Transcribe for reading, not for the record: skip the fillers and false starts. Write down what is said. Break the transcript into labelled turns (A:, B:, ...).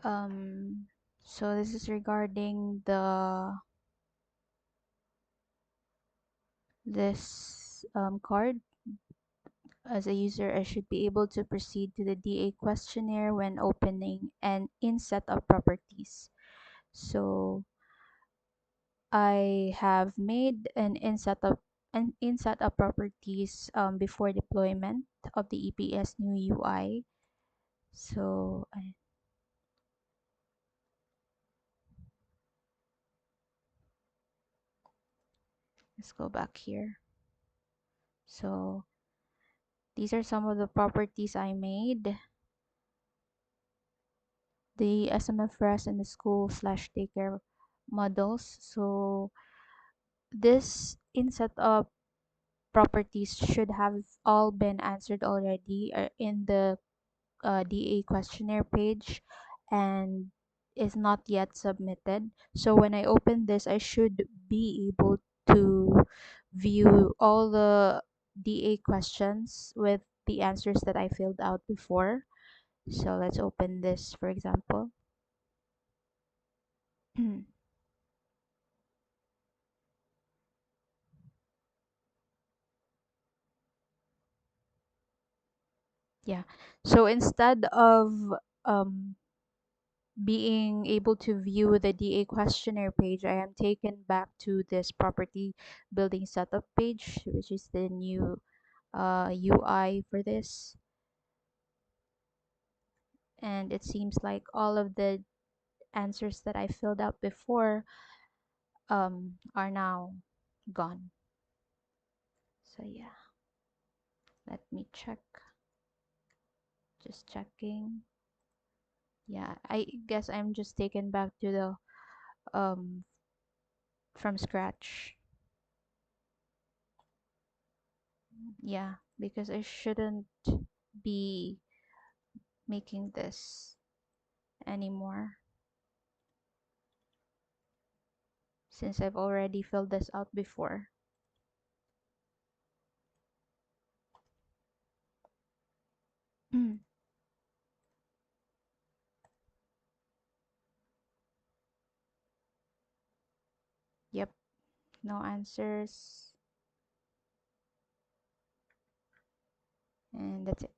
A: Um, so this is regarding this card. As a user, I should be able to proceed to the DA questionnaire when opening and in setup properties. So I have made an in setup properties before deployment of the EPS new UI. So let's go back here. So these are some of the properties I made. The SMFRES and the school slash daycare models. So this in setup properties should have all been answered already in the DA questionnaire page and is not yet submitted. So when I open this, I should be able to view all the DA questions with the answers that I filled out before. So let's open this, for example. Yeah. So instead of um, being able to view the DA questionnaire page, I am taken back to this property building setup page, which is the new UI for this. And it seems like all of the answers that I filled out before are now gone. So yeah, let me check. Just checking. Yeah, I guess I'm just taken back to the from scratch. Yeah, because I shouldn't be making this anymore since I've already filled this out before. Yep, no answers. And that's it.